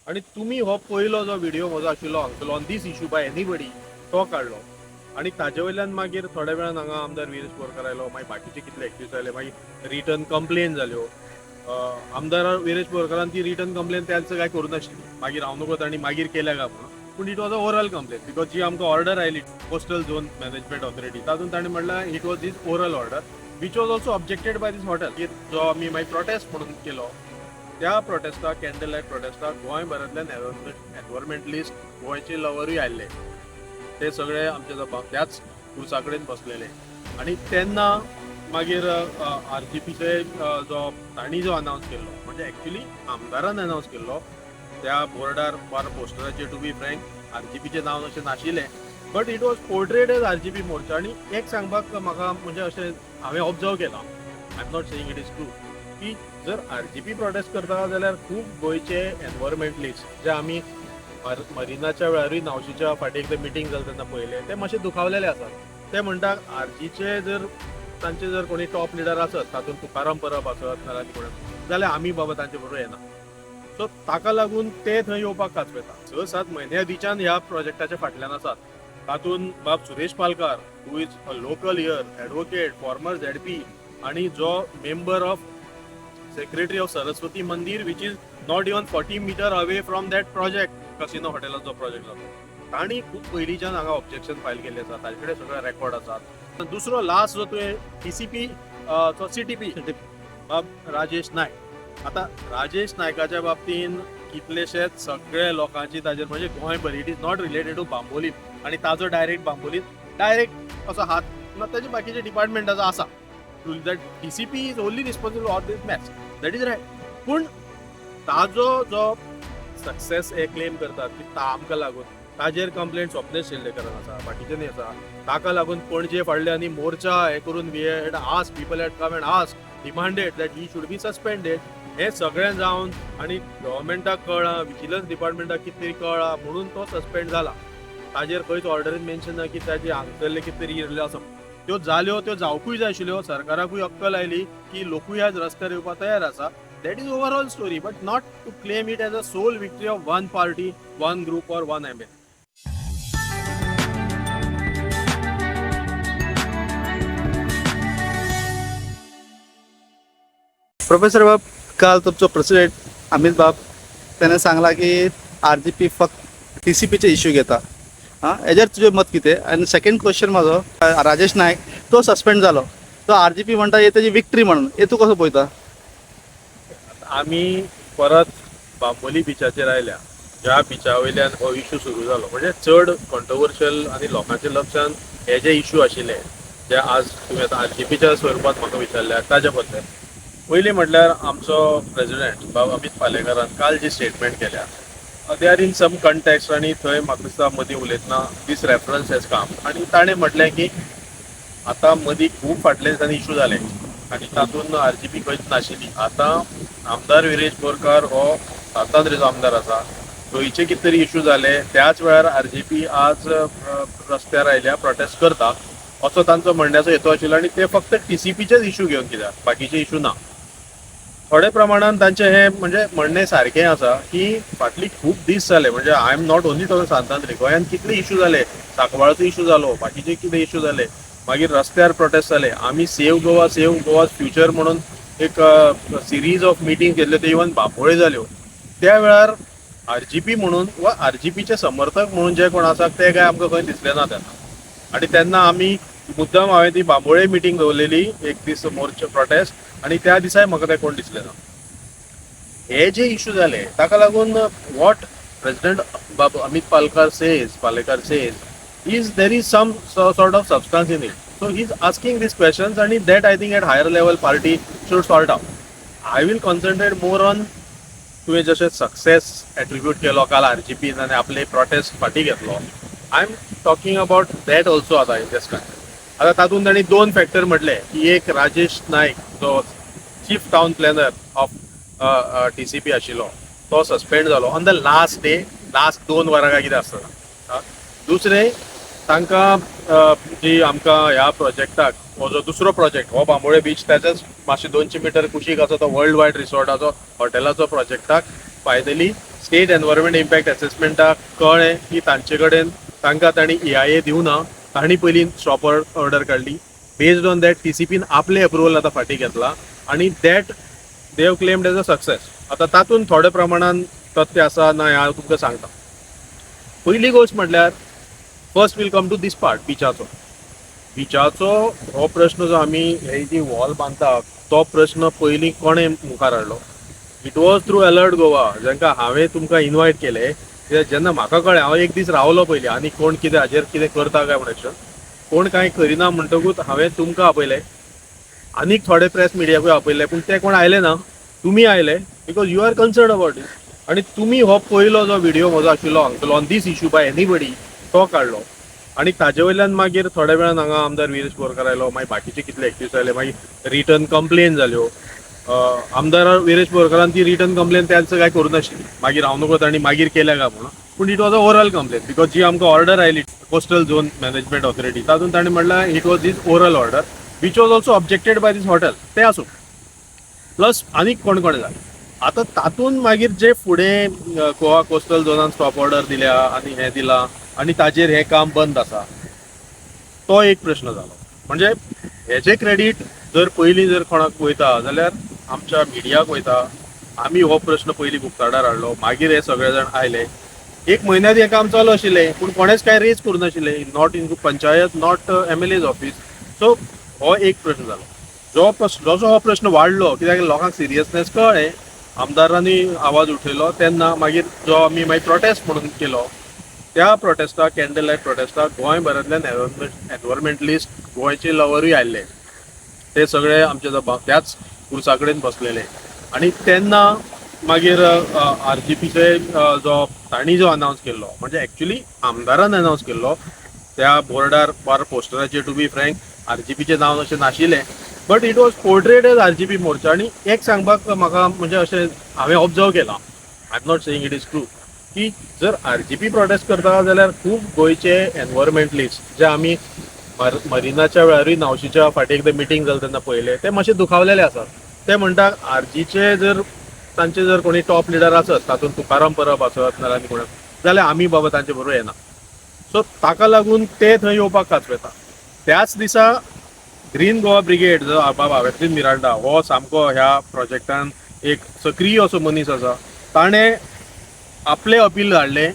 आणि तुम्ही हो पयलो जो व्हिडिओ म्हजो आशिल्लो हांगसरलो on this issue by anybody तो काडलो आणि ताजे वयल्यान मागीर थोड्या वेळान हांगा आमदार वीरेश बोरकार आयलो, मागीर बाकीचे कितले एक्टिव्हिस्ट आयले, मागीर रिटर्न कंप्लेन जाल्यो. आमदार वीरेश बोरकारान ती रिटर्न कंप्लेन त्याच काय करूं नाशिल्ली, मागीर हांव नको तांणी मागीर केल्या काय म्हणून. पूण it was a oral complain because जी आमकां ऑर्डर आयली कोस्टल झोन मॅनेजमेंट ऑथॉरिटी तातूंत ताणें म्हणलां it was this oral order which was also objected by this hotel. जो आमी मागीर प्रोटेस्ट म्हणून केलो त्या प्रोटेस्टाक कॅन्डल लायट प्रोटेस्टाक गोंयभरांतल्यान एनवायरमेंटलिस्ट गोंयचे लवरूय आयले. ते सगळे आमचे त्याच खुर्सा कडेन बसलेले आणि तेन्ना मागीर आरजीपीचे जो तांणी जो अनावन्स केल्लो म्हणजे एक्चुली आमदारान अनावन्स केल्लो त्या बोर्डार वा पोस्टराचेर टू बी फ्रँक आरजीपीचें नांव अशें नाशिल्लें but it was portrayed as RGP मोर्चा. आणि एक सांगपाक म्हाका म्हणजे अशें हांवें ऑब्जर्व केलां, I am not saying it is true, की जर आरजीपी प्रोटेस्ट करता जाल्यार खूब गोंयचे एनवायरमेंटलिस्ट जे आमी मरिनाच्या वेळारूय नावशीच्या फाटीं एकदां मिटींग जालें तेन्ना पळयलें ते मातशे दुखावलेले आसात. ते म्हणटात आरजीचे जर तांचे जर कोणी टॉप लिडर आसत तातूंत तुकाराम परब आसत नाजाल्यार कोण जाल्यार आमी बाबा तांचे बरोबर येना. सो ताका लागून ते थंय येवपाक काचवेता. 6-7 म्हयने आदींच्यान ह्या प्रोजेक्टाच्या फाटल्यान आसात. तातूंत Bab Suresh Palkar who is a local here advocate former ZP आणि जो member of secretary of Saraswati Mandir which is not even 40 meter away from that project, casino हॉटेलाचो प्रोजेक्ट जातो. तांणी खूब पयलींच्यान हांगा ऑब्जेक्शन फायल केल्लें आसा, ताजे कडेन सगळे रेकॉर्ड आसात. दुसरो लास्ट जो तुवें टीसीपी तो सीटीपी राजेश नायक. आता राजेश नायकाच्या बाबतीन कितलेशेच सगळे लोकांची ताजेर म्हणजे गोंयभर it is not related to Bambolim आणि ताजो डायरेक्ट बांबोलीत डायरेक्ट असो हात ना ताजे बाकीचे डिपार्टमेंटाचो आसा. That TCP is only responsible of this match that is right. पूण ताजो जो सक्सेस हे क्लेम करतात की आमकां लागून ताजेर कंप्लेंट स्वप्नेश शेल्डेकरान आसा, बाकीच्यांनी आसा. ताका लागून पणजे फाडल्यांनी मोर्चा हे करून we had ask people had come and ask demanded that he should be suspended. हे सगळें जावन आनी गव्हर्मेंटाक कळ्ळां, विजिलन्स डिपार्टमेंटाक कितें तरी कळ्ळां म्हणून तो सस्पेंड जाला. ताजेर खंयच ऑर्डरीन मेन्शन ना की ताजे हांगसरले कितें तरी इरले आसा. त्यो जाल्यो त्यो जावपूय जाय आशिल्ल्यो. सरकाराकूय अक्कल आयली की लोकूय आज रस्त्यार येवपाक तयार आसा. That is overall story, but not to claim it as a sole victory of one party, one group or one ML. Professor बाब, काल तुमचो प्रेसिडेंट अमित बाब त्याने सांगला की आरजीपी फक्त टीसीपीचे इश्यू घेता. हेजेर तुजें मत कितें? आनी सेकंड क्वेश्चन म्हाजो, राजेश नायक तो सस्पेंड जालो, तो आरजीपी म्हणटा हे तेजी विक्ट्री म्हणून, हे तूं कसो पळयता? आमी परत बांबोली बिचाचेर आयल्या. ज्या बिचा वयल्यान हो इश्यू सुरू जालो म्हणजे चड कॉन्ट्रोवर्शियल आनी लोकांच्या लक्षांत हे जे इश्यू आशिल्ले जे आज तुवें आतां आरजीपीच्या स्वरुपात म्हाका विचारल्या ताजे बद्दल. पयलीं म्हटल्यार आमचो प्रेसिडेंट बाब अमित पालेकरान काल जी स्टेटमेंट केल्या they are in some context आणि थंय म्हाका दिसता मदीं उलयतना दीस रेफरन्स हेज काम आनी ताणें म्हटलें की आतां मदीं खूब फाटले दिसांनी इश्यू जाले आनी तातूंत आरजीपी खंयच नाशिल्ली. आतां आमदार वीरेश बोरकार हो सातांद्रेचो आमदार आसा. थंयचे कितें तरी इश्यू जाले त्याच वेळार आरजीपी आज रस्त्यार आयल्या प्रोटेस्ट करता असो तांचो म्हणण्याचो हेतू आशिल्लो आणि ते फक्त टीसीपीचेच इश्यू घेवन कित्याक बाकीचे इश्यू ना. थोड्या प्रमाणात तांचे हे म्हणजे म्हणणें सारकें आसा की फाटली खूब दीस जाले म्हणजे I am not only talking Santandre, गोंयांत कितले इश्यू जाले, सांकवाळचो इश्यू जालो, बाकीचे कितें इश्यू जाले, मागीर रस्त्यार प्रोटेस्ट जाले. आमी सेव्ह गोवाज फ्युचर म्हणून एक सिरीज ऑफ मिटींग केल्ल्यो ते इवन बांबोळे जाल्यो. त्या वेळार आरजीपी म्हणून वा आरजीपीचे समर्थक म्हणून जे कोण आसात ते काय आमकां खंय दिसले ना तेन्ना. आणि तेन्ना आमी मुद्दाम हांवें ती बांबोळे मिटींग दवरलेली एक दीस मोर्चा प्रोटेस्ट आणि त्या दिसाय म्हाका ते कोण दिसले ना. हे जे इश्यू जाले ताका लागून वॉट प्रेसिडेंट बाब Amit Palekar says is there is some sort of substance in it. So he's asking these questions and that I think at higher level party should sort out. I will concentrate more on तुवें जशें success attribute केलो काल आरजीपीन आनी आपले prostate फाटी घेतलो. I am talking about that also आतां in this country. आतां तातूंत तांणी 2 फॅक्टर म्हटले की एक राजेश नायक जो chief town planner of TCP आशिल्लो तो सस्पेंड जालो on the last day, last 2 वरां काय कितें आसतना. दुसरें तांकां जी आमकां ह्या प्रोजेक्टाक हो जो दुसरो प्रोजेक्ट हो बांबोळे बीच त्याच्याच मातशे 200 मीटर कुशीक आसा तो वर्ल्ड वायड रिसॉर्टाचो हॉटेलाचो प्रोजेक्टाक फायनली स्टेट एनवायरमेंट इम्पॅक्ट असेसमेंटाक कळ्ळें की तांचे कडेन तांकां तांणी EIA दिवना, तांणी पयलीं स्टॉप ऑर्डर काडली. बेस्ड ऑन दॅट TCPन आपले अप्रुवल आतां फाटीं घेतला आनी that they have claimed as a success. आतां तातूंत थोड्या प्रमाणान तथ्य आसा ना हांव तुमकां सांगता. पयली गोश्ट म्हटल्यार first will come to this part बिचाचो हो प्रश्न जो आमी हे जी वॉल बांदता तो प्रश्न पयलीं कोणें मुखार हाडलो. It was through alert Goa, जांकां हांवें तुमकां इन्वायट केलें. जेन्ना म्हाका कळ्ळें, हांव एक दीस रावलो पयलीं आनी कोण कितें हाजेर कितें करता काय म्हणून कोण कांय करिना म्हणटकूच हांवें तुमकां आपयलें, आनीक थोडे प्रेस मिडियाकूय आपयले, पूण ते कोण आयले ना. तुमी आयले because you are concern about it आनी तुमी हो पयलो जो व्हिडिओ म्हजो आशिल्लो हांगसरलो on this issue by anybody तो काडलो. आनी ताजे वयल्यान मागीर थोड्या वेळान हांगा आमदार विरेश बोरकार आयलो, मागीर बाकीचे कितले एक्टिव्हिस्ट आयले, मागीर रिटर्न कंप्लेन जाल्यो. आमदार विरेश बोरकारान ती रिटर्न कंप्लेन त्याच काय करूं नाशिल्ली. मागीर हांव नको तांणी मागीर केल्या काय म्हणून, पूण it was a oral complain because जी आमकां ऑर्डर आयली कोस्टल झोन मॅनेजमेंट ऑथॉरिटी तातूंत ताणें म्हणलां it was this oral order which was also objected by this hotel. ते आसूं प्लस आनीक कोण कोण जालें. आतां तातूंत मागीर जे फुडें गोवा कोस्टल झोनान स्टॉप ऑर्डर दिल्या आनी हें दिलां आनी ताजेर हें काम बंद आसा, तो एक प्रश्न जालो. म्हणजे हेजे क्रेडीट जर पयलीं जर कोणाक वयता जाल्यार आमच्या मिडियाक वयता. आमी हो प्रश्न पयलीं बुकताडार हाडलो, मागीर हे सगळे जाण आयले. एक म्हयन्यात हें काम चालू आशिल्लें पूण कोणेच कांय रेज करूं नाशिल्लें, not in panchayat, not MLA's office. So हो एक प्रश्न जालो. जसो हो प्रश्न वाडलो कित्याक लोकांक सिरियसनेस कळ्ळें, आमदारांनी आवाज उठयलो, तेन्ना मागीर जो आमी मागीर प्रोटेस्ट म्हणून केलो, त्या प्रोटेस्टाक कॅन्डल लायट प्रोटेस्टाक गोंयभरांतल्यान एनवायरमेंटलिस्ट गोंयचे लवरूय आयिल्ले. ते सगळे आमचे त्याच खुर्सा कडेन बसलेले. आनी तेन्ना मागीर RGPचे जो तांणी जो अनावन्स केल्लो, म्हणजे एक्चुली आमदारान अनावन्स केल्लो, त्या बोर्डार बार पोस्टराचेर टू बी फ्रँक RGPचें नांव अशें नाशिल्लें, but it was portrayed as RGP मोर्चा. आनी एक सांगपाक म्हाका म्हणजे अशें हांवें ऑब्जर्व केलां, I am not saying it is true, की जर RGP प्रोटेस्ट करता जाल्यार खूब गोंयचे एनवायरमेंटलिस्ट जे आमी मरिनाच्या वेळारूय नावशीच्या फाटीं एकदां मिटींग जालें तेन्ना पळयलें, ते मातशे दुखावलेले आसात. ते म्हणटा RGचे जर तांचे जर कोणी टॉप लिडर आसत, तातूंत तुकाराम परब आसत नाल्यार आनी कोण, जाल्यार आमी बाबा तांचे बरोबर येना. सो ताका लागून ते थंय येवपाक कांचवेता. त्याच दिसा ग्रीन गोवा ब्रिगेड जो बाबा हावें मिरांडा हो सामको ह्या प्रोजेक्टान एक सक्रीय असो मनीस आसा, ताणें आपले अपील धाडलें.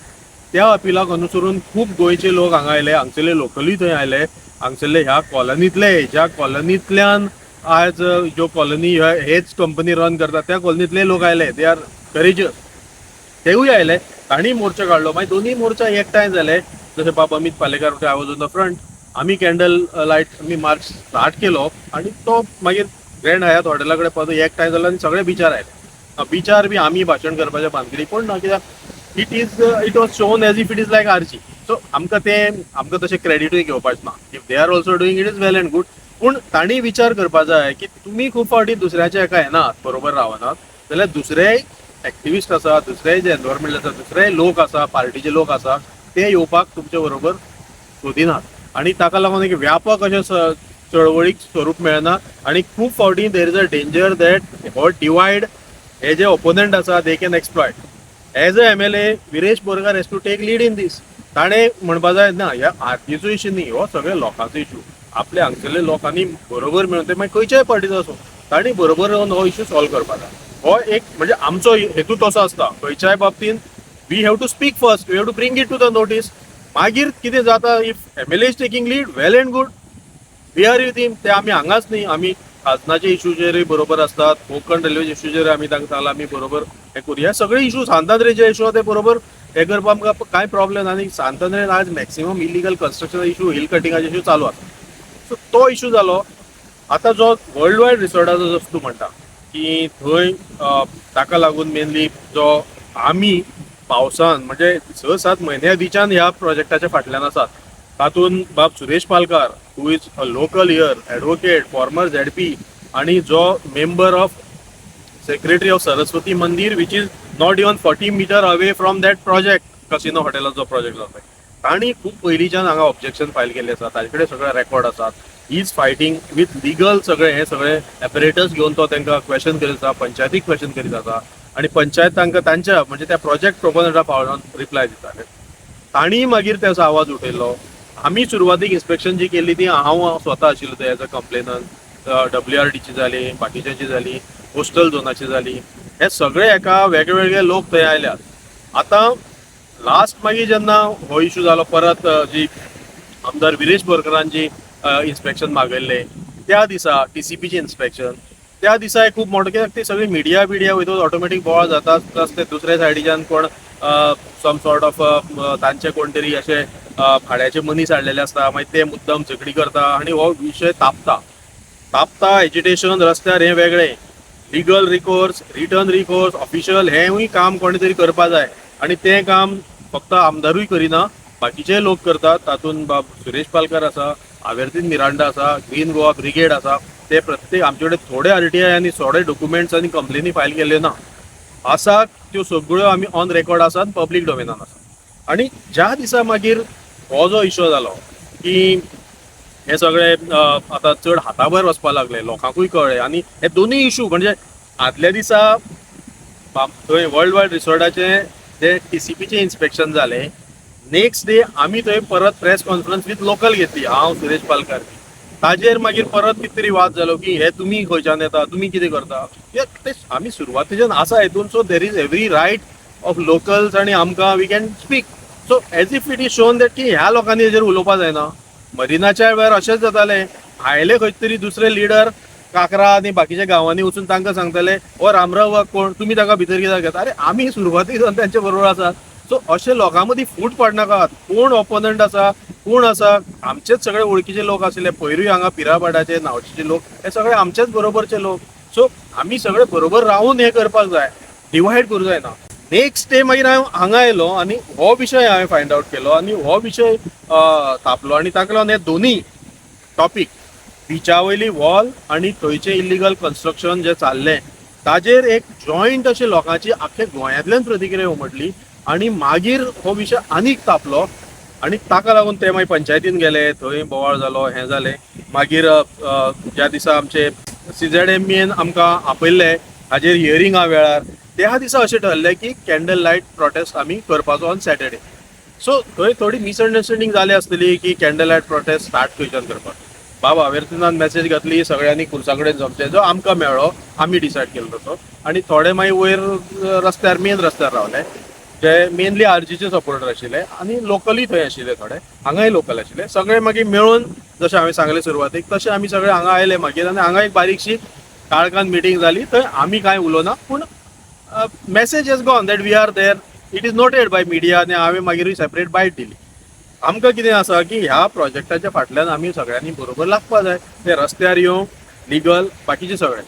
त्या अपिलाक अनुसरून खूब गोंयचे लोक हांगा आयले, हांगसरले लोकलूय थंय आयले. हांगसरले ह्या कॉलनींतले, ज्या कॉलनींतल्यान आज ज्यो कॉलनी हेच कंपनी रन करता त्या कॉलनींतले लोक आयले. दे आर करेजियस, तेवूय आयले, तांणी मोर्चा काडलो. मागीर दोनूय मोर्चा एकठांय जाले. जशें बाब Amit Palekar I was on the front, आमी कॅन्डल लायट आमी मार्च स्टार्ट केलो आनी तो मागीर ग्रँड हयात हॉटेला कडेन पावतो एकठांय जालो आनी सगळे बिचार आयले. बिचार बी आमी भाशण करपाच्या भानगडी पूण ना, कित्याक it was shown as if it is like RG. So आमकां तशें क्रेडिटूय घेवपाचें ना. If they are also doing it is well and good, पूण तांणी विचार करपा जाय की तुमी खूब फावटी दुसऱ्याच्या एका येनात, बरोबर रावनात, जाल्यार दुसरेय एक्टिविस्ट आसा, दुसरेय जे एनवायरमेंट आसा, दुसरेय लोक आसा, पार्टीचे लोक आसा, ते येवपाक तुमचे बरोबर सोदिनात. आनी ताका लागून एक व्यापक अशें चळवळीक स्वरूप मेळना. आनी खूब फावटी there is a danger that हो डिवायड हे जे ओपोनंट आसा they can exploit. As a MLA Viresh Borkar has to take lead in this. ताणें म्हणपा जाय ना ह्या आरतीचो इशू न्ही, हो सगळे लोकांचो इशू. आपल्या हांगसरल्या लोकांनी बरोबर मेळून ते मागीर खंयच्याय पार्टीचो आसूं तांणी बरोबर रावन हो इशू सॉल्व करपा जाय. हो एक म्हणजे आमचो हेतू तसो आसता. खंयच्याय बाबतींत we have to speak first, we have to bring it to the notice. मागीर कितें जाता, if MLA is taking lead, well and good, we are with him. ते आमी हांगाच न्ही, आमी खाजनाचे इशूचेरूय बरोबर असतात, कोंकण रेल्वे इशूचेर आमी तांकां सांगलां आमी बरोबर हें करूया. हे सगळे इशू सांतांद्रे जे इशू ते बरोबर हे करपाक आमकां कांय प्रॉब्लेम ना. आनी सांतांद्रेन आज maximum illegal construction issue, hill कटिंगाचे इशू चालू आसा. सो तो इशू जालो. आतां जो वर्ल्ड वायड रिसॉर्टाचो जो तूं म्हणटा की थंय ताका लागून मेनली जो आमी पावसान म्हणजे 6-7 म्हयने आदींच्यान ह्या प्रोजेक्टाच्या फाटल्यान आसात. तातूंत Bab Suresh Palkar who is a local here, advocate, former ZP, आनी जो member of secretary of Saraswati Mandir which is not even 40 meter away from that project, casino हॉटेलाचो जो प्रोजेक्ट जाता. तांणी खूब पयलींच्यान हांगा ऑब्जेक्शन फायल केल्लें आसा, ताजे कडेन सगळे रेकॉर्ड आसात. He is fighting with legal सगळे हे सगळे एपरेटस घेवन तो तांकां क्वेश्चन करीत आसा, पंचायतीक क्वेश्चन करीत आसा. आणि पंचायत तांकां तांच्या म्हणजे त्या प्रोजेक्ट प्रोपोजला पावोवन रिप्लाय दिताले. तांणी मागीर त्याचो आवाज उठयलो. आमी सुरवातीक इन्स्पेक्शन जी केली ती हांव स्वता आशिल्लो ते एज अ कंप्लेनंट. WRDची जाली, बाकीच्यांची जाली, कोस्टल झोनाची जाली. हे सगळे एका वेगळे लोक थंय आयल्यात. आतां लास्ट मागीर जेन्ना हो इशू जालो परत जी आमदार विरेश बोरकरांची इन्स्पेक्शन मागयल्लें त्या दिसा TCPची इन्स्पेक्शन त्या दिसा खूब मोठो कित्याक ती सगळी मिडिया वयतून ऑटोमॅटीक बोवाळ जाता प्लस ते दुसऱ्या सायडीच्यान कोण सम सॉर्ट ऑफ तांचे कोण तरी अशे भाड्याचे मनीस हाडलेले आसता मागीर ते मुद्दम झगडी करता आनी हो विशय तापता एजिटेशन रस्त्यार हें वेगळें legal recourse return recourse official हेंवूय काम कोणी तरी करपा जाय आनी तें काम फक्त आमदारूय करिना बाकीचे लोक करतात. तातूंत बाब सुरेश पालकर आसा, आवेर्तीन मिरांडा आसा, ग्रीन गोवा ब्रिगेड आसा. ते प्रत्येक आमचे कडेन थोडे RTI आनी थोडे डॉक्युमेंट्स आनी कंप्लेनी फायल केल्ले ना आसा. त्यो सगळ्यो आमी ऑन रेकॉर्ड आसात, पब्लीक डोमेनान आसा. आनी ज्या दिसा मागीर हो जो इशू जालो की हे सगळे आतां चड हाताभायर वचपाक लागले लोकांकूय कळ्ळें आनी हे दोनूय इशू म्हणजे आदल्या दिसा थंय वर्ल्ड वायड रिसॉर्टाचे जे TCPचे इन्स्पेक्शन जालें नेक्स्ट डे आमी थंय परत प्रेस कॉन्फरन्स विथ लोकल घेतली हांव सुरेश पालकर. ताजेर मागीर परत कितें तरी वाद जालो की हे तुमी खंयच्यान येता तुमी कितें करता ते आमी सुरवातेच्यान आसा हेतून. So there is every right of locals आनी आमकां we can speak. So as if it is shown that की ह्या लोकांनी हेजेर उलोवपा जायना. मरिनाच्या वेळार अशेंच जातालें आयले खंय तरी दुसरे लिडर काकरा आनी बाकीच्या गांवांनी वचून तांकां सांगताले ओ रामराव वा कोण तुमी ताका भितर कित्याक घेता. अरे आमी सुरवातीक तांचे बरोबर आसात. सो अशे लोकां मदीं फूट पडनाकात. कोण ऑपोनंट आसा कोण आसा आमचेच सगळे वळखीचे लोक आशिल्ले पयरूय हांगा पिरापाडाचे नावचेचे लोक हे सगळे आमचेच बरोबरचे लोक. सो आमी सगळे बरोबर रावून हे करपाक जाय डिवायड करूं जायना. नेक्स्ट डे मागीर हांव हांगा आयलो आनी हो विशय हांवें फायंड आवट केलो आनी हो विशय तापलो आनी ताका लागून हे दोनूय टॉपीक बिचा वयली वॉल आनी थंयचे इलिगल कन्स्ट्रक्शन जे चाललें ताजेर एक जॉयंट अशे लोकांची आख्या गोंयांतल्यान प्रतिक्रिया उमटली आनी मागीर हो विशय आनीक तापलो आनी ताका लागून ते मागीर पंचायतीन गेले थंय बोवाळ जालो हें जालें. मागीर ज्या दिसा आमचे CZMEन आमकां आपयल्ले हाजेर हियरिंगा वेळार त्या दिसा अशें ठरलें की कॅन्डल लायट प्रोटेस्ट आमी करपाचो ऑन सॅटर्डे. सो थंय थोडी मिसअंडरस्टँडींग जाली आसतली की कॅन्डल लायट प्रोटेस्ट स्टार्ट खंयच्यान करपाक. बाबा हांवें मॅसेज घातली सगळ्यांनी खुर्सा कडेन जमचे जो आमकां मेळ्ळो आमी डिसायड केलो तसो आनी थोडे मागीर वयर रस्त्यार मेन रस्त्यार रावले जे मेनली RGचे सपोर्टर आशिल्ले आनी लोकली थंय आशिल्ले थोडे हांगाय लोकल आशिल्ले सगळे मागीर मेळून जशें हांवें सांगलें सुरवातीक तशें आमी सगळे हांगा आयले मागीर आनी हांगा एक बारीकशी काळखान मिटींग जाली. थंय आमी कांय उलोवना पूण message as gone that we are there it is noted by media आनी हांवें मागीर सेपरेट बायट दिली. आमकां कितें आसा की ह्या प्रोजेक्टाच्या फाटल्यान आमी सगळ्यांनी बरोबर लागपा जाय. ते रस्त्यार येवं लिगल बाकीचे सगळे.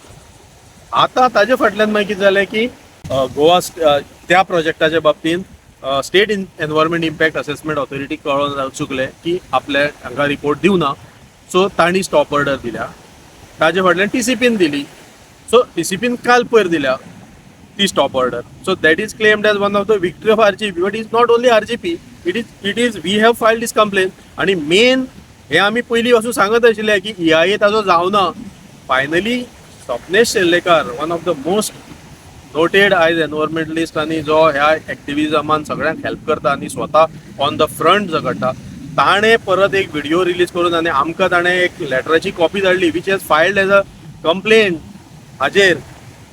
आतां ताजे फाटल्यान मागीर कितें जालें की गोवा त्या प्रोजेक्टाच्या बाबतींत state environment impact assessment authority कळोवन चुकले की आपल्या हांगा रिपोर्ट दिवना. सो तांणी स्टॉप ऑर्डर दिल्या. ताजे फाटल्यान TCPन दिली. सो TCPन काल पयर दिल्या ती stop order. So that is claimed as one of the victory of RGP but is not only RGP it is we have filed this complain. आनी मेन हे आमी पयलीं वचून सांगत आशिल्ले की EIA ताजो जावना. Finally Swapnesh Shellekar one of the most noted आयज एनवायरमेंटलिस्ट आनी जो ह्या एक्टिविजमान सगळ्यांक हेल्प करता आनी स्वता ऑन द फ्रंट झगडटा ताणें परत एक व्हिडिओ रिलीज करून आनी आमकां ताणें एक लेटराची कॉपी धाडली which has filed as a complain हाजेर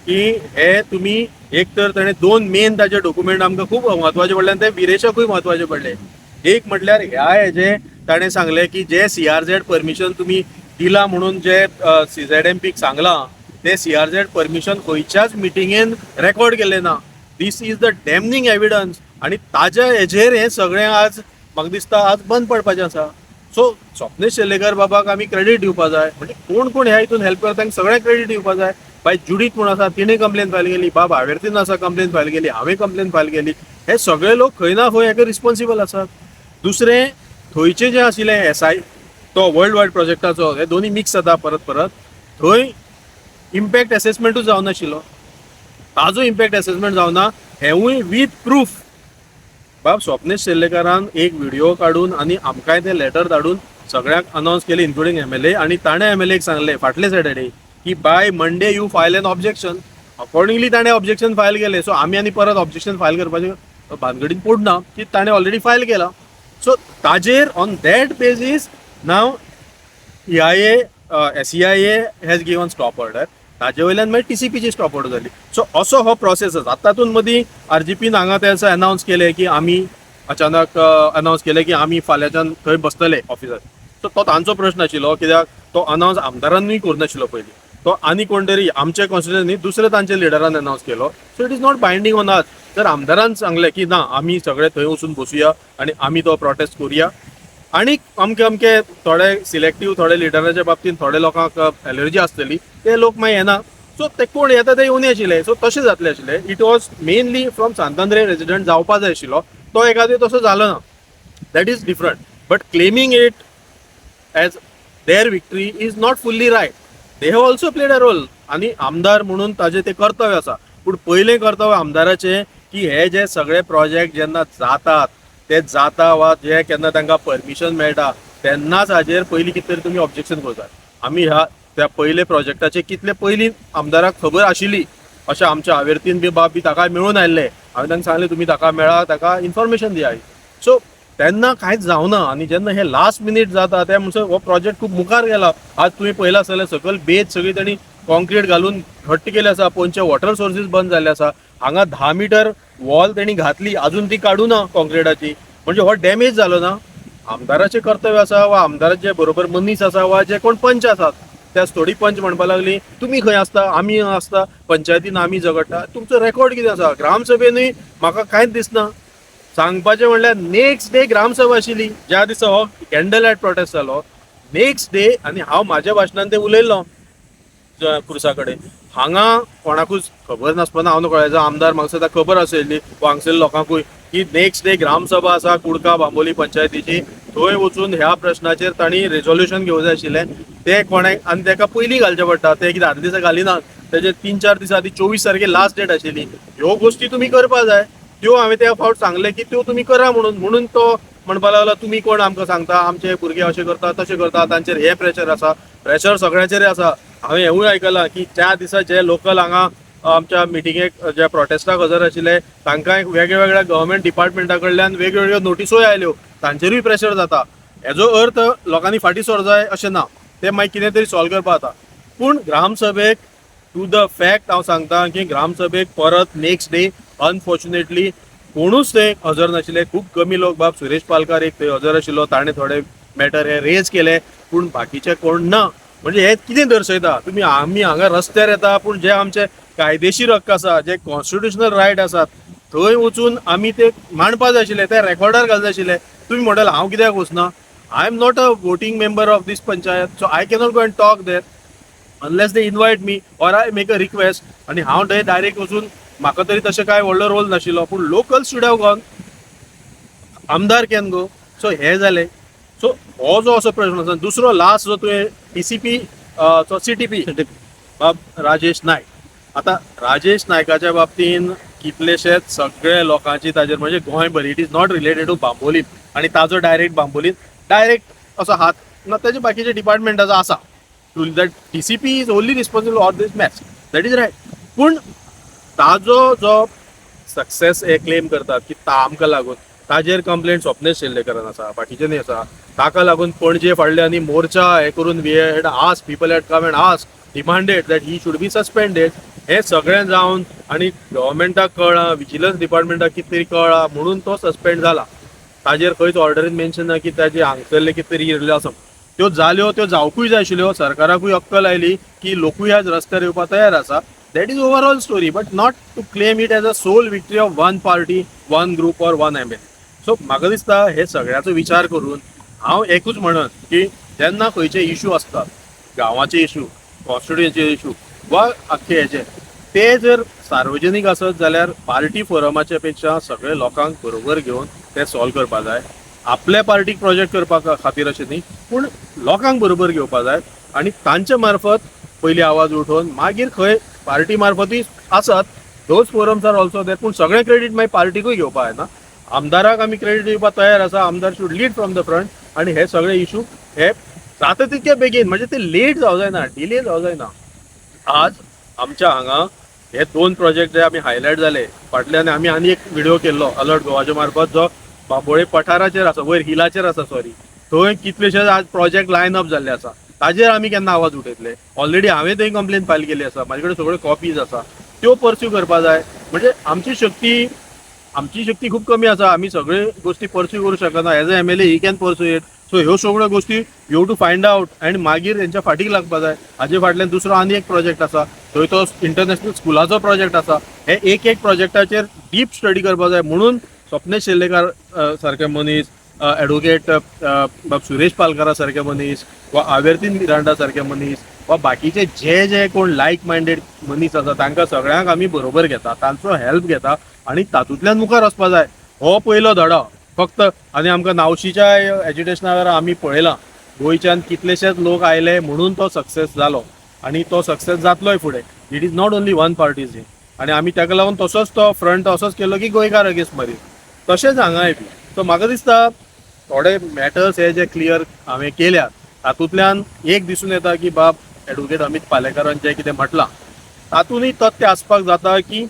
की हे तुमी एक तर ताणें दोन मेन ताजे डॉक्युमेंट आमकां खूब म्हत्वाचे पडले आनी ते विरेशाकूय म्हत्वाचे पडले. एक म्हटल्यार ह्या हेजे ताणें सांगलें की जे CRZ परमिशन तुमी दिला म्हणून जे CZMPक सांगलां ते CRZ परमिशन खंयच्याच मिटिंगेन रेकॉर्ड केलें ना. दीस इज द डॅमनिंग एविडन्स आनी ताज्या हेजेर हें सगळें आज म्हाका दिसता आज बंद पडपाचें आसा. सो स्वप्नेश शेल्लेकर बाबाक आमी क्रेडीट दिवपाक जाय. म्हणजे कोण कोण ह्या हितून हेल्प करता तांकां सगळ्यांक क्रेडीट दिवपाक जाय. बाय जुडीत म्हूण आसा तिणें कंप्लेन फायल केली, बाब हावेर्तीन आसा कंप्लेन फायल केली, हांवें कंप्लेन फायल केली. हे सगळे लोक खंय ना खंय हेका रिस्पॉन्सिबल आसात. दुसरें थंयचे जे आशिल्ले SI तो वर्ल्ड वायड प्रोजेक्टाचो हे दोनी मिक्स जाता परत थंय इम्पॅक्ट असेसमेंटूच जावनाशिल्लो. ताजो इम्पॅक्ट असेसमेंट जावना हेवूय वीथ प्रूफ. बाब स्वप्नेश शेल्लेकारान एक व्हिडिओ काडून आनी आमकांय ते लेटर धाडून सगळ्यांक अनावन्स केले इन्क्लुडींग MLA आनी ताणें MLAक सांगलें फाटले सॅटर्डे की by Monday you file N objection. Accordingly ताणें ऑब्जेक्शन फायल केलें. सो आमी आनी परत ऑब्जेक्शन फायल करपाचे भानगडीन पडना की ताणें ऑलरेडी फायल केला. सो ताजेर on that basis now SEIA has given stop order. ताजे वयल्यान मागीर TCPची स्टॉप ऑर्डर जाली. सो असो हो प्रोसेस आसा. तातूंत मदीं RGPन हांगा ते असो अनावन्स केलें की आमी अचानक अनावन्स केलें की आमी फाल्यांच्यान थंय बसतले ऑफिसार. सो तो तांचो प्रश्न आशिल्लो, कित्याक तो अनावन्स आमदारांनीय करूनाशिल्लो पयलीं. तो आनी कोण तरी आमचे कॉन्स्टिट्युएंसी दुसरे तांचे लिडरान अनावन्स केलो. So it is not binding on us. जर आमदारान सांगलें की ना आमी सगळे थंय वचून बसुया आनी आमी तो प्रोटेस्ट करुया, आनी अमके थोडे सिलेक्टीव थोडे लिडराच्या बाबतींत थोडे लोकांक एलर्जी आसतली, ते लोक मागीर येना. सो ते कोण येता ते येवनी आशिल्ले. सो तशें जातलें आशिल्लें. It was mainly from Santandre resident जावपा जाय आशिल्लो. तो एखादो तसो जालो ना. That is different. But claiming it as their victory is not fully right. They have also played a role. आनी आमदार म्हणून ताजें तें कर्तव्य आसा. पूण पयलें कर्तव्य आमदाराचें की हे जे सगळे प्रोजेक्ट जेन्ना जातात ते जाता वा जे केन्ना तांकां परमिशन मेळटा तेन्नाच हाजेर पयलीं कितें तरी तुमी ऑब्जेक्शन करतात. आमी ह्या त्या पयले प्रोजेक्टाचे कितले पयलीं आमदाराक खबर आशिल्ली अशें आमच्या आवेर्तीन बी बाब बी ताका मेळून आयल्ले. हांवें तांकां सांगलें तुमी ताका मेळा, ताका इन्फॉर्मेशन दिया. सो तेन्ना कांयच जावना. आनी जेन्ना हे लास्ट मिनीट जाता ते म्हणसर हो प्रोजेक्ट खूब मुखार गेला. आज तुमी पळयला आसतलें सकयल बेज सगळी तांणी कॉन्क्रीट घालून घट्ट केले आसा. पोंदचे वॉटर सोर्सीस बंद जाल्ले आसा. हांगा 10 मीटर वॉल तेणी घातली, अजून ती काडूना कॉन्क्रिटाची. म्हणजे हो डॅमेज जालो ना. आमदाराचें कर्तव्य आसा वा आमदाराचे बरोबर मनीस आसा वा जे कोण पंच आसात त्याच थोडी पंच म्हणपा लागली तुमी खंय आसता, आमी आसता, पंचायतीन आमी झगडटा. तुमचो रेकॉर्ड कितें आसा? ग्रामसभेनूय म्हाका कांयच दिसना. सांगपाचें म्हणल्यार नेक्स्ट डे ग्रामसभा आशिल्ली ज्या दिसा हो कॅन्डल लायट प्रोटेस्ट जालो. नेक्स्ट डे आनी हांव म्हाज्या भाशणान ते उलयल्लो पुरसा कडेन. हांगा कोणाकूच खबर नासतना हांव कळ्ळें आमदार म्हाका सद्दां खबर आसली वा हांगसर लोकांकूय की नेक्स्ट डे ग्रामसभा आसा कुडका बांबोली पंचायतीची. थंय वचून ह्या प्रश्नाचेर तांणी रेजोल्युशन घेवंक जाय आशिल्लें. ते कोणें आनी ताका पयलीं घालचें पडटा. ते कितें आदले दिसा घालिनात. तेजे 3-4 दिसा आदी 24 तारखेर लास्ट डेट आशिल्ली. ह्यो गोश्टी तुमी करपा जाय. त्यो हांवें त्या फावट सांगलें की त्यो तुमी करा म्हणून तो म्हणपा लागलो तुमी कोण आमकां सांगता, आमचे भुरगे अशें करता तशें करता, तांचेर हे प्रेशर आसा. प्रेशर सगळ्यांचेर आसा. हांवें हेवूय आयकलां की त्या दिसा जे लोकल हांगा आमच्या मिटिंगेक जे प्रोटेस्टाक हजर आशिल्ले तांकां वेगळ्या गव्हर्मेंट डिपार्टमेंटा कडल्यान वेगवेगळ्यो नोटिसूय आयल्यो. तांचेरूय प्रेशर जाता. हेजो अर्थ लोकांनी फाटीं सर जाय अशें ना. ते मागीर कितें तरी सॉल्व करपा जाता. पूण ग्रामसभेक टू द फॅक्ट हांव सांगता की ग्रामसभेक परत नेक्स्ट डे अनफॉर्च्युनेटली कोणूच थंय हजर नाशिल्ले. खूब कमी लोक बाब सुरेश पालकार एक थंय हजर आशिल्लो. ताणें थोडे मॅटर हे रेज केले पूण बाकीचे कोण ना. म्हणजे हे कितें दर्शयता तुमी आमी हांगा रस्त्यार येता पूण जे आमचे कायदेशीर हक्क आसा, जे कॉन्स्टिट्युशनल रायट आसात थंय वचून आमी ते मांडपा जाय आशिल्ले, ते रेकॉर्डार घालूंक जाय आशिल्ले. तुमी म्हणटले हांव कित्याक वचना? I am not a voting member of this panchayat. So I cannot go and talk there unless they invite me or I make a request. आनी हांव थंय डायरेक्ट वचून म्हाका तरी तशें कांय व्हडलो रोल नाशिल्लो पूण लोकल शुड हॅव गॉन, आमदार कॅन गो. सो हे जालें. सो हो जो असो प्रश्न आसा. दुसरो लास्ट जो तुवें TCP CTP बाब राजेश नायक. आतां राजेश नायकाच्या बाबतीन कितलेशेच सगळे लोकांची ताजेर म्हणजे गोंयभर it is not related to Bambolim आनी ताजो डायरेक्ट बांबोलीन डायरेक्ट असो हात ना. ताजे बाकीचे डिपार्टमेंटाचो आसा. That TCP is only responsible for this match. That is right. पूण ताजो जो सक्सेस हे क्लेम करतात की आमकां लागून ताजेर कंप्लेंट स्वप्नेश शेल्लेकरान आसा, बाकीचे न्ही आसा. ताका लागून पणजे फाडल्यांनी मोर्चा हे करून we had ask, people had come and ask, demanded that he should be suspended. हे सगळें जावन आनी गव्हर्मेंटाक कळ्ळां, विजिलन्स डिपार्टमेंटाक कितें तरी कळ्ळां म्हणून तो सस्पेंड जाला. ताजेर खंयच ऑर्डरीन मेन्शन ना की ताजे हांगसरले कितें तरी इरले आसा. त्यो जाल्यो, त्यो जावपूय जाय आशिल्ल्यो. सरकाराकूय अक्कल आयली की लोकूय आज रस्त्यार येवपाक तयार आसा. That is overall story. But not to claim it as a sole victory of one party, one group or one MLA. So म्हाका दिसता हे सगळ्याचो विचार करून हांव एकूच म्हणत की जेन्ना खंयचे इश्यू आसतात, गांवाचे इश्यू, कॉन्स्टिट्युएन्सीचे इश्यू वा आख्खे हेचे, ते जर सार्वजनीक आसत जाल्यार पार्टी फोरमाचे पेक्षा सगळे लोकांक बरोबर घेवन ते सॉल्व करपा जाय. आपल्या पार्टीक प्रोजेक्ट करपा खातीर अशें न्ही पूण लोकांक बरोबर घेवपा जाय आनी तांचे मार्फत पयलीं आवाज उठोवन मागीर खंय पार्टी मार्फतूय आसत those forums are also there. पूण सगळें क्रेडीट मागीर पार्टीकूय घेवपा जायना. आमदाराक आमी क्रेडीट दिवपाक तयार आसा. आमदार should lead from the front. आनी हे सगळे इश्यू हे जाता तितके बेगीन म्हणजे ते लेट जावं जायना, डिले जावं जायना. आज आमच्या हांगा हे 2 प्रोजेक्ट जे आमी हायलायट जाले फाटल्यान आमी आनी एक व्हिडिओ केल्लो अलर्ट गोवाच्या मार्फत जो बांबोळे पठाराचेर आसा वयर हिलाचेर आसा सॉरी थंय कितलेशेच आज प्रोजेक्ट लायन अप जाल्ले आसा ताजेर आमी केन्ना आवाज उठयतले ऑलरेडी हांवें थंय कंप्लेन फायल केली आसा म्हाजे कडेन सगळ्यो कॉपीज आसा त्यो परस्यू करपा जाय म्हणजे आमची शक्ती खूप कमी आसा आमी सगळे गोष्टी परस्यू करूं शकना as a MLA he can pursue it so ह्यो सगळ्यो गोष्टी you have to find out and मागीर तेंच्या फाटीक लागपा जाय हाजे फाटल्यान दुसरो आनी एक प्रोजेक्ट आसा थंय तो इंटरनॅशनल स्कुलाचो प्रोजेक्ट आसा हे एक प्रोजेक्टाचेर डीप स्टडी करपा जाय म्हणून स्वप्नेश शेल्लेकार सारके मनीस ॲडव्होकेट सुरेश पालकारा सारके मनीस वा आवर्तीन मिरांडा सारके मनीस वा बाकीचे जे कोण लायक मायंडेड मनीस आसा तांकां सगळ्यांक आमी बरोबर घेता तांचो हेल्प घेता आनी तातूंतल्यान मुखार वचपा जाय हो पयलो धडो फक्त आनी आमकां नावशीच्या एज्युकेशना वेळार आमी पळयलां गोंयच्यान कितलेशेच लोक आयले म्हणून तो सक्सेस जालो आनी तो सक्सेस जातलोय फुडें it is not only one parties ही आनी आमी ताका लागून तसोच तो फ्रंट असोच केलो की गोंयकार अगेन्स्ट मरी तशेंच हांगाय बी सो म्हाका दिसता थोडे मॅटर्स हे जे क्लियर हांवें केल्यात तातूंतल्यान एक दिसून येता की बाब ॲडव्होकेट अमित पालेकरान जें कितें म्हटलां तातूंतय तथ्य आसपाक जाता की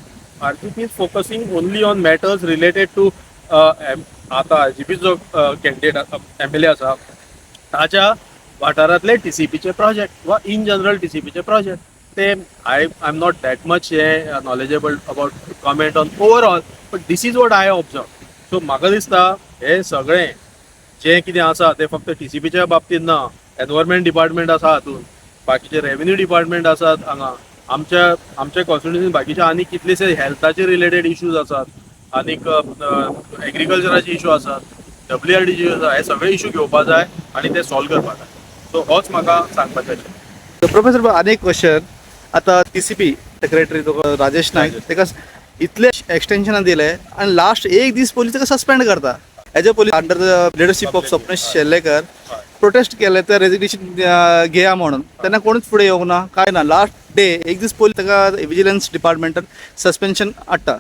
RGP is focusing only on matters related to आतां RGP जो कॅन्डिडेट MLA आसा ताच्या वाठारांतले TCPचे प्रोजेक्ट वा इन जनरल TCPचे प्रोजेक्ट ते I am not that much knowledgeable about comment on overall but this is what I observe so म्हाका दिसता हे सगळें जे कितें आसा ते फक्त TCPच्या बाबतींत ना एनवायरमेंट डिपार्टमेंट आसा हातूंत बाकीचे रेव्हेन्यू डिपार्टमेंट आसात हांगा आमच्या कॉन्स्टिट्युन्सीन बाकीचे आनी कितलेशे हेल्थाचे रिलेटेड इश्यूज आसात आनीक एग्रीकल्चराचे इश्यू आसात WRD इश्यू आसा हे सगळे इश्यू घेवपा जाय आनी ते सॉल्व करपा जाय सो होच म्हाका सांगपाचें आशिल्लें. प्रोफेसर आनी एक क्वेश्चन आता TCP सेक्रेटरी तो राजेश नायक ताका इतले एक्सटेंशनां दिले आनी लास्ट एक दीस पयलीं ताका सस्पेंड करता as a police under the leadership of Swapnesh Shellekar protest केले ते रेजिग्नेशन घेया म्हणून तेन्ना कोणूच फुडें येवंक ना काय ना लास्ट डे एक दीस पयलीं ताका विजिलन्स डिपार्टमेंटान सस्पेन्शन हाडटा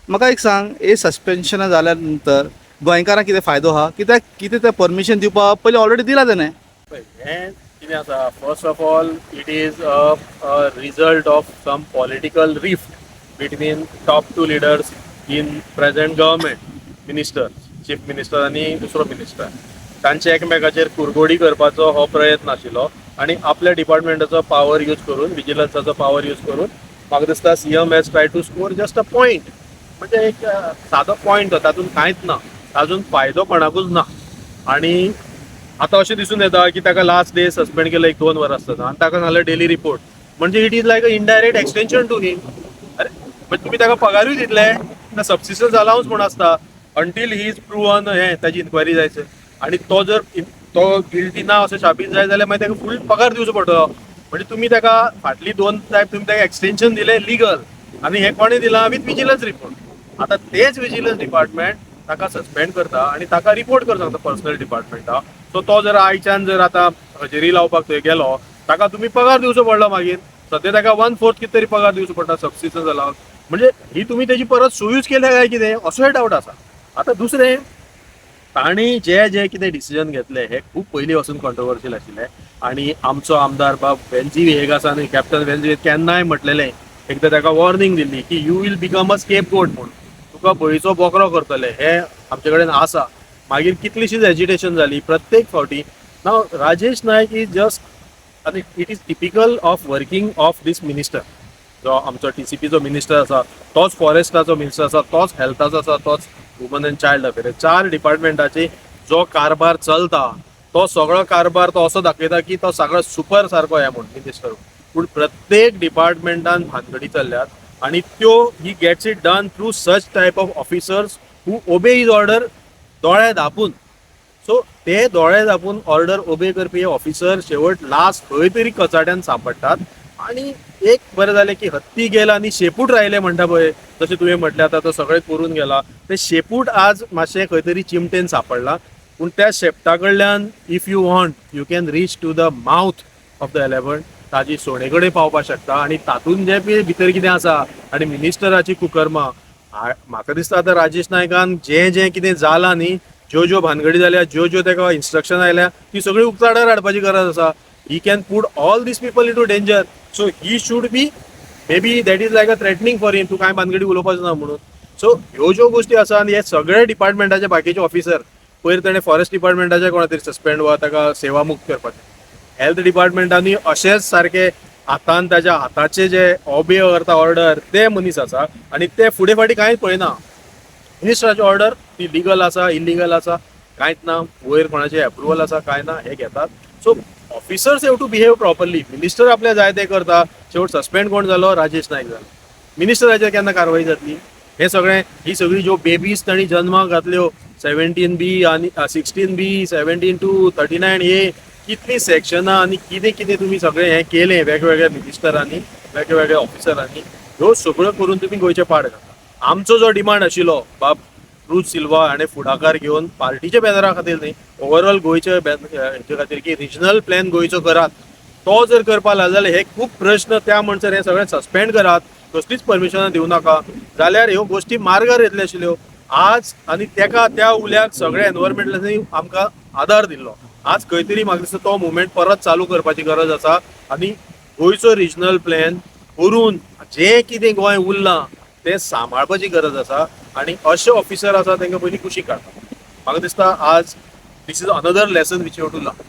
म्हाका एक सांग हे सस्पेन्शनां जाल्या नंतर गोंयकारांक कितें फायदो आहा कित्याक कितें तें परमिशन दिवपा पयलीं ऑलरेडी दिला तेणें हें कितें आसा first of all it is a result of some political rift between top 2 leaders in present government minister chief minister आनी दुसरो मिनिस्टर तांचे एकमेकाचेर कुरघोडी करपाचो हो प्रयत्न आशिल्लो आनी आपल्या डिपार्टमेंटाचो पावर यूज करून विजिलन्साचो पावर यूज करून म्हाका दिसता CM has try to score just a point म्हणजे एक सादो पॉयंट तो तातूंत कांयच ना तातूंत फायदो कोणाकूच ना आनी आतां अशें दिसून येता की ताका लास्ट डे सस्पेंड केलो 1-2 वरां आसतना आनी ताका नाल्यार डेली रिपोर्ट म्हणजे it is like a indirect extension to him अरे म्हणजे तुमी ताका पगारूय दितले सबसिस्टन्स अलावन्स म्हूण आसता अंटील ही इज प्रूवन हें ताजी इन्क्वायरी जायचे आनी तो जर तो गिल्टी ना असो शाबीत जाय जाल्यार मागीर ताका फूल पगार दिवचो पडटलो म्हणजे तुमी ताका फाटली 2 टायम तुमी ताका एक्सटेंशन दिलें लिगल आनी हें कोणें दिलां विथ विजिलन्स रिपोर्ट आतां तेच विजिलन्स डिपार्टमेंट ताका सस्पेंड करता आनी ताका रिपोर्ट करता सांगता पर्सनल डिपार्टमेंटा सो तो जर आयच्यान जर आतां हजेरी लावपाक थंय गेलो ताका तुमी पगार दिवचो पडलो मागीर सद्या ताका 1/4 कितें तरी पगार दिवचो पडटा सबसिस्टन्स अलावन्स म्हणजे ही तुमी तेजी परत सुयूज केल्या काय कितें असोय डावट आसा. आतां दुसरें तांणी जे कितें डिसिजन घेतले हे खूब पयलीं वचून कॉन्ट्रोवर्शियल आशिल्ले आनी आमचो आमदार बाब वेंजी वेग आसा न्ही कॅप्टन वेंजी केन्नाय म्हटलेलें एकदां ताका वॉर्निंग दिल्ली की यू वील बिकम अ स्केप गोट म्हणून तुका बळीचो बोकरो करतले हे आमचे कडेन आसा. मागीर कितलीशीच एजिटेशन जाली प्रत्येक फावटी. नाव राजेश नायक इज जस्ट आनी it is typical of working of this minister जो आमचो TCPचो मिनिस्टर आसा तोच फॉरेस्टाचो मिनिस्टर आसा तोच हेल्थाचो आसा तोच वुमन एंड चायल्ड अफेअर 4 डिपार्टमेंटाचे जो कारभार चलता तो सगळो कारभार तो असो दाखयता की तो सगळो सुपर सारको हे म्हणून मिनिस्टर पूण प्रत्येक डिपार्टमेंटान भानगडी चल्ल्यात आनी त्यो he gets it done through such type of officers हू ओबे हिज ऑर्डर दोळे धापून. सो ते दोळे धापून ऑर्डर ओबे करपी ऑफिसर शेवट लास्ट खंय तरी कचाट्यान सांपडटात आनी एक बरें जालें की हत्ती गेला आनी शेपूट राहिले म्हणटा पळय जशें तुवें म्हटलें आतां तो सगळें करून गेला ते शेपूट आज मातशें खंय तरी चिमटेन सांपडला पूण त्या शेपटा कडल्यान if you want you can reach to the mouth of the elephant ताजी सोणे कडेन पावपाक शकता आनी तातूंत जे भितर कितें आसा आनी मिनिस्टराची कुकर्मा म्हाका दिसता आतां राजेश नायकान जें कितें जालां न्ही ज्यो भानगडी जाल्या ज्यो ताका इन्स्ट्रक्शन आयल्या ती सगळी उक्ताडार हाडपाची गरज आसा. He can put all this people in to danger so he should be may be that is like a threatening for him, तू काय भानगडी उलोवपाचो ना म्हणून. सो ह्यो ज्यो गोष्टी आसा आनी हे सगळे डिपार्टमेंटाचे बाकीचे ऑफिसर, पयर ताणें फॉरेस्ट डिपार्टमेंटाचे कोणा तरी सस्पेंड वा ताका सेवामुक्त करपाचें. हेल्थ डिपार्टमेंटांनी अशेंच सारके हातान ताच्या हाताचे जे ऑबे करता ऑर्डर ते मनीस आसा आनी ते फुडें फाटीं कांयच पळयना. मिनिस्टराची ऑर्डर ती लिगल आसा इलिगल आसा कांयच ना, वयर कोणाचे अप्रुवल आसा काय ना हे घेतात. सो ऑफिसर्स हेव टू बिहेव प्रॉपरली. मिनिस्टर आपले जाय ते करता. शेवट सस्पेंड कोण जालो? राजेश नायक जालो. मिनिस्टराचेर केन्ना कारवाई जातली? हे सगळें ही सगळी ज्यो बेबीज तांणी जन्माक घातल्यो 17B आनी 16B 17 to 39 हे कितलीं सेक्शनां आनी कितें कितें तुमी सगळें हें केलें वेगवेगळ्या मिनिस्टरांनी वेगवेगळ्या ऑफिसरांनी, ह्यो सगळ्यो करून तुमी गोंयचे पाड घालता. आमचो जो डिमांड आशिल्लो बाब रुथ सिल्वा हाणें फुडाकार घेवन पार्टीच्या बॅनरा खातीर न्ही, ओवरऑल गोंयच्या हेचे खातीर की रिजनल प्लॅन गोंयचो करात, तो जर करपा लागलो जाल्यार हे खूब प्रश्न त्या म्हणसर हे सगळें सस्पेंड करात, कसलीच परमिशनां दिवं नाका, जाल्यार ह्यो गोश्टी मार्गार येतल्यो आशिल्ल्यो आज. आनी तेका त्या उल्याक सगळे एनवायरमेंटलांनी आमकां आदार दिल्लो. आज खंय तरी म्हाका दिसता तो मुवमेंट परत चालू करपाची गरज आसा आनी गोंयचो रिजनल प्लॅन करून जें कितें गोंय उरलां तें सांबाळपाची गरज आसा. आनी अशे ऑफिसर आसा तांकां पयलीं कुशीक काडटा. म्हाका दिसता आज this is another lesson which you have to learn.